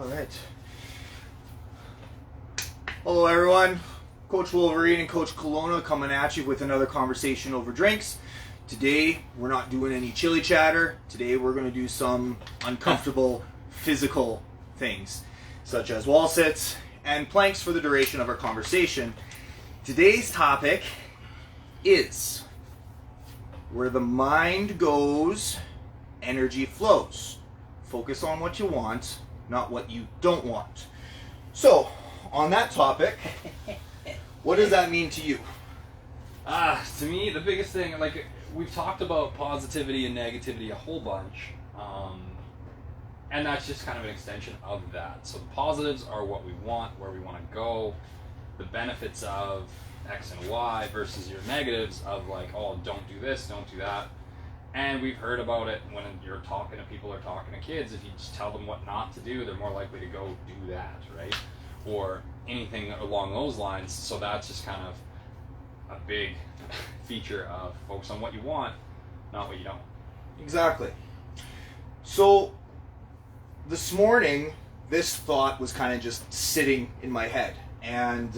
All right. Hello, everyone. Coach Wolverine and Coach Kelowna coming at you with another conversation over drinks. Today, we're not doing any chili chatter. Today, we're going to do some uncomfortable physical things, such as wall sits and planks for the duration of our conversation. Today's topic is where the mind goes, energy flows. Focus on what you want, not what you don't want. So, on that topic, what does that mean to you? To me, the biggest thing, like, we've talked about positivity and negativity a whole bunch, and that's just kind of an extension of that. So the positives are what we want, where we want to go, the benefits of X and Y versus your negatives of like, oh, don't do this, don't do that. And we've heard about it when you're talking to people or talking to kids. If you just tell them what not to do, they're more likely to go do that, right? Or anything along those lines. So that's just kind of a big feature of focus on what you want, not what you don't. Exactly. So this morning, this thought was kind of just sitting in my head. And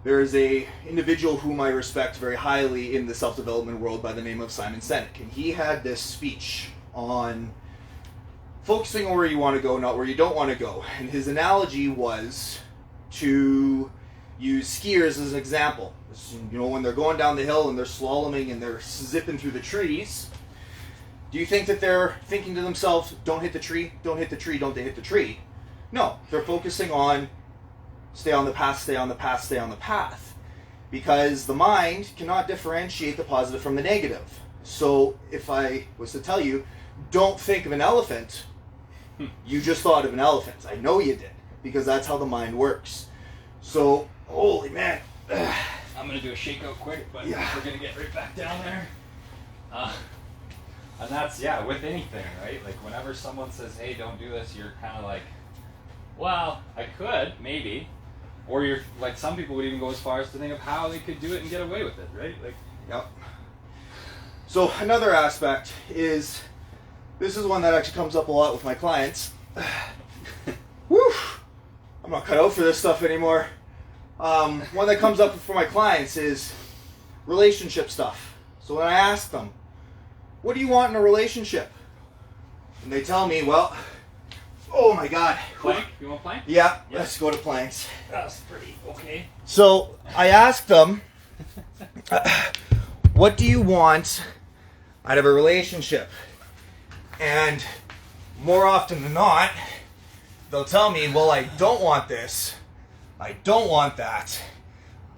there is a individual whom I respect very highly in the self-development world by the name of Simon Sinek. And he had this speech on focusing on where you want to go, not where you don't want to go. And his analogy was to use skiers as an example. You know, when they're going down the hill and they're slaloming and they're zipping through the trees, do you think that they're thinking to themselves, don't hit the tree, don't hit the tree, don't hit the tree? No, they're focusing on stay on the path, stay on the path, stay on the path. Because the mind cannot differentiate the positive from the negative. So if I was to tell you, don't think of an elephant, you just thought of an elephant. I know you did, because that's how the mind works. So, holy man. I'm going to do a shakeout quick, but yeah, we're going to get right back down there. And that's, with anything, right? Like, whenever someone says, hey, don't do this, you're kind of like, well, I could, maybe. Or you're, like, some people would even go as far as to think of how they could do it and get away with it, right? Like, yep. So, another aspect is, this is one that actually comes up a lot with my clients. Woo! I'm not cut out for this stuff anymore. One that comes up for my clients is relationship stuff. So when I ask them, what do you want in a relationship? And they tell me, well, oh my God. Plank? You want plank? Yeah, let's go to planks. That's pretty okay. So I asked them, what do you want out of a relationship? And more often than not, they'll tell me, well, I don't want this. I don't want that.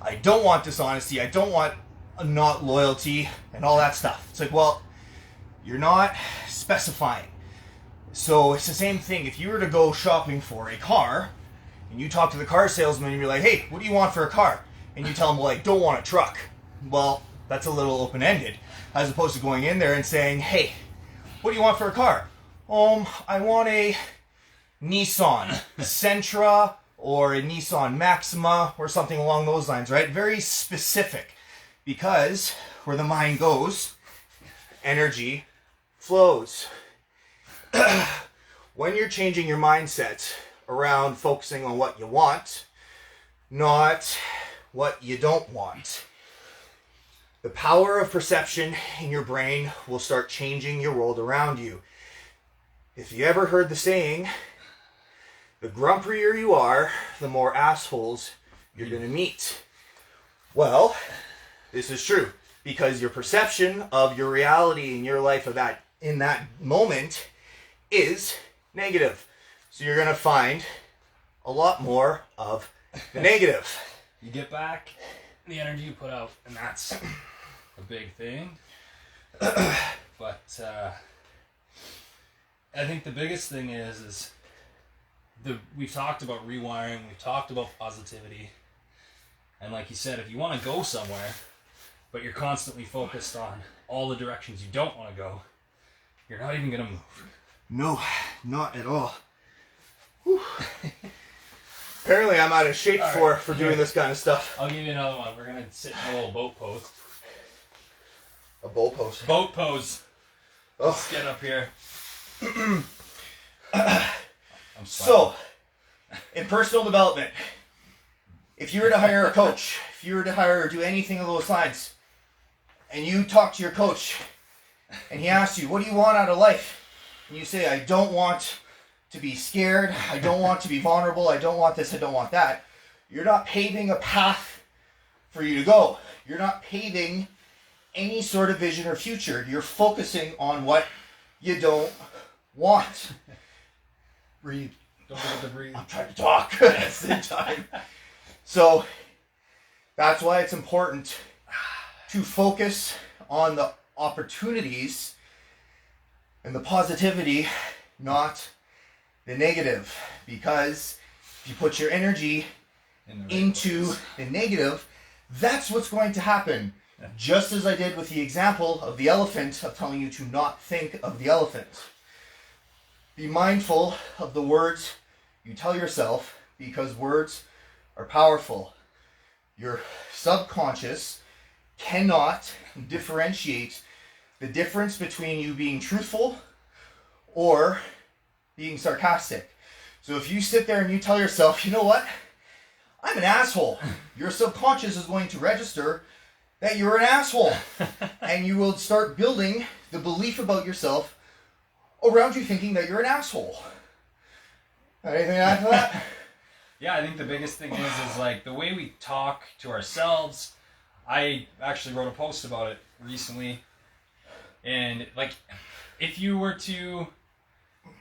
I don't want dishonesty. I don't want not loyalty and all that stuff. It's like, well, you're not specifying. So it's the same thing. If you were to go shopping for a car and you talk to the car salesman and you're like, hey, what do you want for a car? And you tell him, well, I don't want a truck. Well, that's a little open-ended, as opposed to going in there and saying, hey, what do you want for a car? I want a Nissan Sentra or a Nissan Maxima or something along those lines, right? Very specific, because where the mind goes, energy flows. When you're changing your mindset around focusing on what you want, not what you don't want, the power of perception in your brain will start changing your world around you. If you ever heard the saying, the grumpier you are, the more assholes you're going to meet. Well, this is true, because your perception of your reality in your life in that moment is negative. So you're going to find a lot more of the negative. You get back the energy you put out, and that's a big thing. But I think the biggest thing is we've talked about rewiring, we've talked about positivity, and like you said, if you want to go somewhere, but you're constantly focused on all the directions you don't want to go, you're not even going to move. No, not at all. Apparently I'm out of shape for doing this kind of stuff. I'll give you another one. We're going to sit in a little boat pose. A boat pose? Boat pose. Oh. Let's get up here. I'm sweating. So, in personal development, if you were to hire a coach, if you were to hire or do anything along those lines, and you talk to your coach, and he asks you, what do you want out of life? And you say, I don't want to be scared, I don't want to be vulnerable, I don't want this, I don't want that. You're not paving a path for you to go. You're not paving any sort of vision or future. You're focusing on what you don't want. Breathe. Don't forget to breathe. I'm trying to talk at the same time. So that's why it's important to focus on the opportunities and the positivity, not the negative. Because if you put your energy into the negative, that's what's going to happen. Just as I did with the example of the elephant, of telling you to not think of the elephant. Be mindful of the words you tell yourself, because words are powerful. Your subconscious cannot differentiate the difference between you being truthful or being sarcastic. So if you sit there and you tell yourself, you know what, I'm an asshole, your subconscious is going to register that you're an asshole. And you will start building the belief about yourself around you thinking that you're an asshole. Anything to add to that? Yeah, I think the biggest thing is like the way we talk to ourselves. I actually wrote a post about it recently. And like, if you were to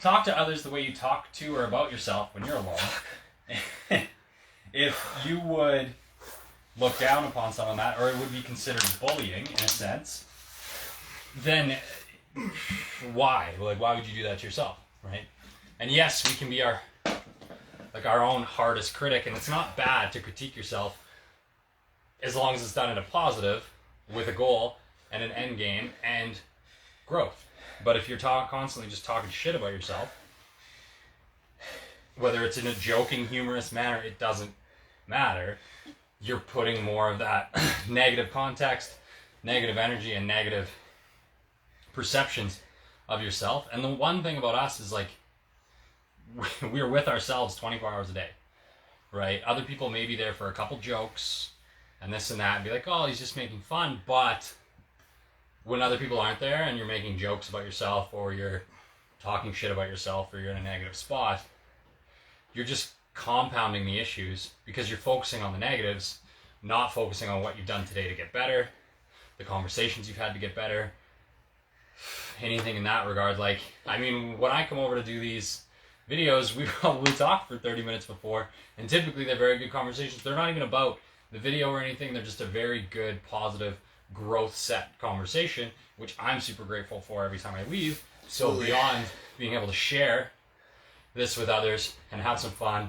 talk to others the way you talk to or about yourself when you're alone, if you would look down upon someone that, or it would be considered bullying in a sense, then why? Like, why would you do that to yourself, right? And yes, we can be our own hardest critic, and it's not bad to critique yourself as long as it's done in a positive, with a goal and an end game and growth. But if you're constantly just talking shit about yourself, whether it's in a joking, humorous manner, it doesn't matter. You're putting more of that negative context, negative energy, and negative perceptions of yourself. And the one thing about us is like, we're with ourselves 24 hours a day, right? Other people may be there for a couple jokes and this and that and be like, oh, he's just making fun. But when other people aren't there and you're making jokes about yourself, or you're talking shit about yourself, or you're in a negative spot, you're just compounding the issues because you're focusing on the negatives, not focusing on what you've done today to get better, the conversations you've had to get better, anything in that regard. Like, I mean, when I come over to do these videos, we probably talk for 30 minutes before, and typically they're very good conversations. They're not even about the video or anything. They're just a very good, positive, growth set conversation, which I'm super grateful for every time I leave. So beyond being able to share this with others and have some fun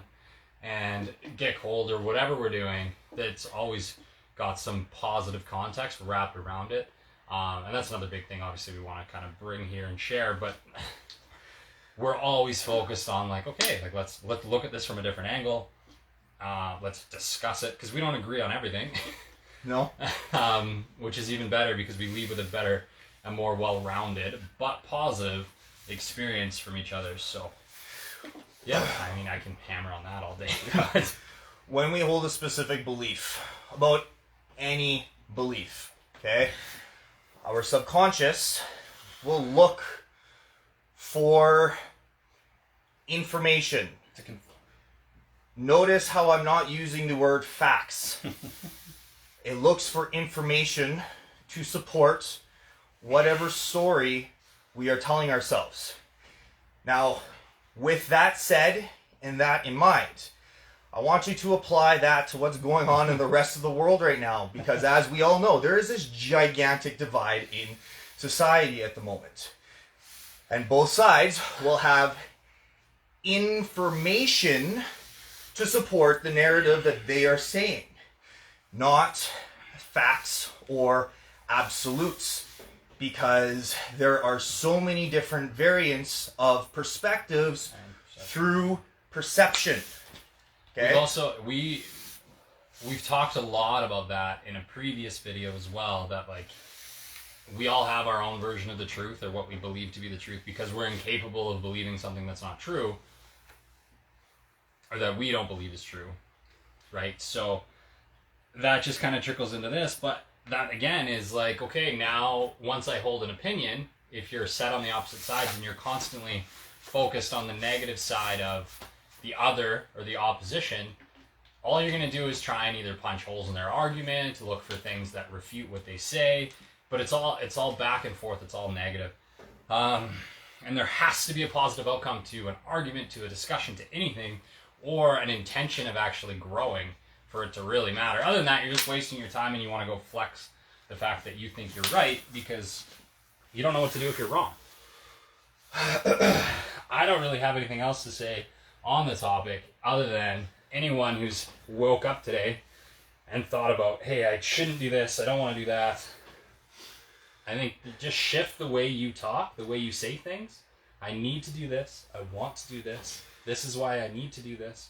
and get cold or whatever we're doing, that's always got some positive context wrapped around it. And that's another big thing, obviously, we want to kind of bring here and share. But we're always focused on like, okay, like let's look at this from a different angle. Let's discuss it, because we don't agree on everything. No. Which is even better, because we leave with a better and more well-rounded but positive experience from each other. So yeah, I mean, I can hammer on that all day. When we hold a specific belief about any belief, okay, our subconscious will look for information. Notice how I'm not using the word facts. It looks for information to support whatever story we are telling ourselves. Now, with that said and that in mind, I want you to apply that to what's going on in the rest of the world right now, because as we all know, there is this gigantic divide in society at the moment. And both sides will have information to support the narrative that they are saying, not facts or absolutes, because there are so many different variants of perspectives through perception. Okay? We've talked a lot about that in a previous video as well, that like we all have our own version of the truth, or what we believe to be the truth, because we're incapable of believing something that's not true. or that we don't believe is true, right? So that just kind of trickles into this, but that again is like, okay, now once I hold an opinion, if you're set on the opposite sides and you're constantly focused on the negative side of the other or the opposition, all you're going to do is try and either punch holes in their argument, look for things that refute what they say, but it's all back and forth, it's all negative. And there has to be a positive outcome to an argument, to a discussion, to anything, or an intention of actually growing for it to really matter. Other than that, you're just wasting your time and you want to go flex the fact that you think you're right because you don't know what to do if you're wrong. I don't really have anything else to say on the topic other than anyone who's woke up today and thought about, hey, I shouldn't do this, I don't want to do that. I think just shift the way you talk, the way you say things. I need to do this, I want to do this, this is why I need to do this.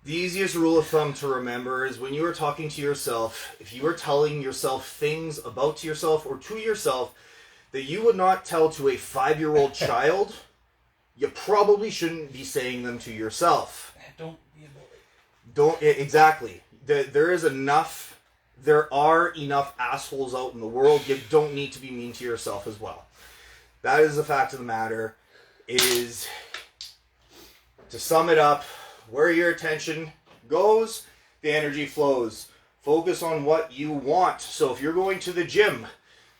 The easiest rule of thumb to remember is when you are talking to yourself, if you are telling yourself things about yourself or to yourself that you would not tell to a 5-year-old child, you probably shouldn't be saying them to yourself. Don't be a bully. Exactly. There are enough assholes out in the world. You don't need to be mean to yourself as well. That is the fact of the matter. Is, to sum it up, where your attention goes, the energy flows. Focus on what you want. So if you're going to the gym,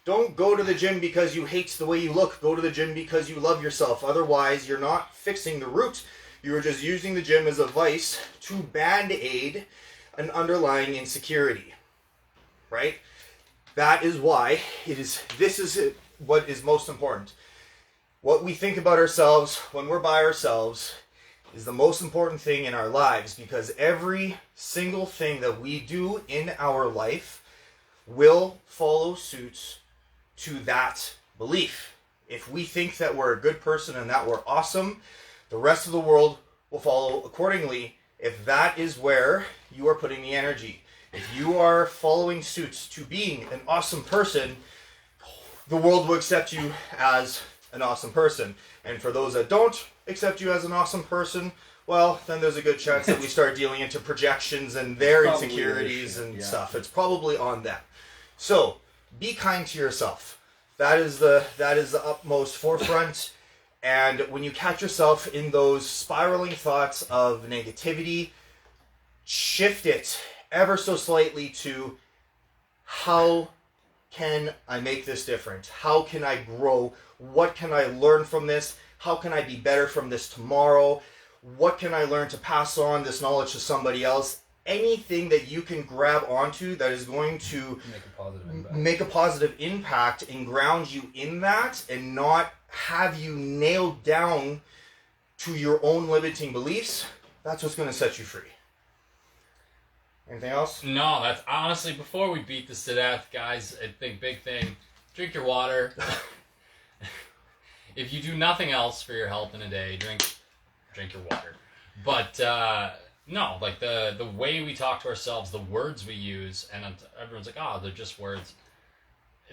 don't go to the gym because you hate the way you look. Go to the gym because you love yourself. Otherwise, you're not fixing the root. You're just using the gym as a vice to band-aid an underlying insecurity. Right? That is why this is what is most important. What we think about ourselves when we're by ourselves is the most important thing in our lives, because every single thing that we do in our life will follow suit to that belief. If we think that we're a good person and that we're awesome, the rest of the world will follow accordingly if that is where you are putting the energy. If you are following suit to being an awesome person, the world will accept you as an awesome person. And for those that don't accept you as an awesome person, well, then there's a good chance that we start dealing into projections and their insecurities and stuff. It's probably on them. So, be kind to yourself. That is the utmost forefront. And when you catch yourself in those spiraling thoughts of negativity, shift it ever so slightly to, how can I make this different? How can I grow? What can I learn from this? How can I be better from this tomorrow? What can I learn to pass on this knowledge to somebody else? Anything that you can grab onto that is going to make a positive impact and ground you in that, and not have you nailed down to your own limiting beliefs, that's what's going to set you free. Anything else? No, that's honestly, before we beat this to death, guys, I think big thing, drink your water. If you do nothing else for your health in a day, drink your water. But no, like the way we talk to ourselves, the words we use, and everyone's like, oh, they're just words.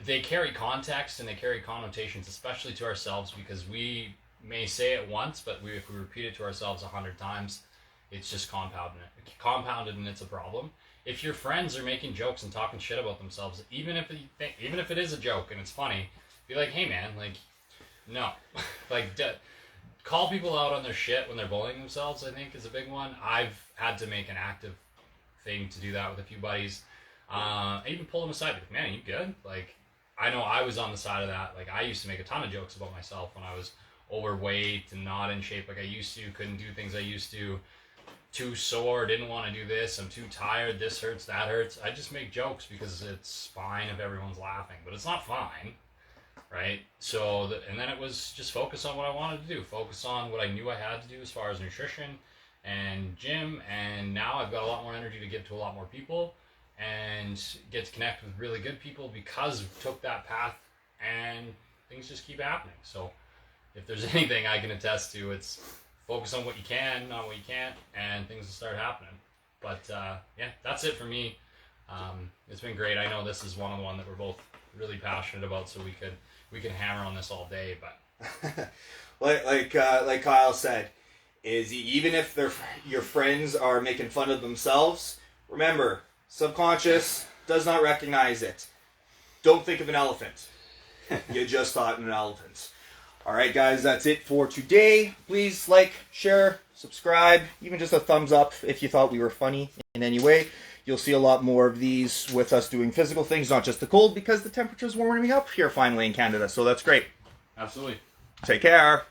They carry context and they carry connotations, especially to ourselves, because we may say it once, but if we repeat it to ourselves 100 times, it's just compounded, and it's a problem. If your friends are making jokes and talking shit about themselves, even if it is a joke and it's funny, be like, hey man, like, no, like, call people out on their shit when they're bullying themselves, I think is a big one. I've had to make an active thing to do that with a few buddies. I even pull them aside, like, man, are you good? Like, I know I was on the side of that. Like, I used to make a ton of jokes about myself when I was overweight and not in shape like I used to, couldn't do things I used to, too sore, didn't want to do this, I'm too tired, this hurts, that hurts. I just make jokes because it's fine if everyone's laughing, but it's not fine, right? So, and then it was just focus on what I wanted to do, focus on what I knew I had to do as far as nutrition and gym, and now I've got a lot more energy to give to a lot more people and get to connect with really good people because we took that path, and things just keep happening. So if there's anything I can attest to, it's focus on what you can, not what you can't, and things will start happening. But yeah, that's it for me. It's been great. I know this is one that we're both really passionate about, so we can hammer on this all day. But like Kyle said, is even if your friends are making fun of themselves, remember, subconscious does not recognize it. Don't think of an elephant. You just thought an elephant. All right, guys, that's it for today. Please like, share, subscribe, even just a thumbs up if you thought we were funny in any way. You'll see a lot more of these with us doing physical things, not just the cold, because the temperature's warming up here finally in Canada, so that's great. Absolutely. Take care.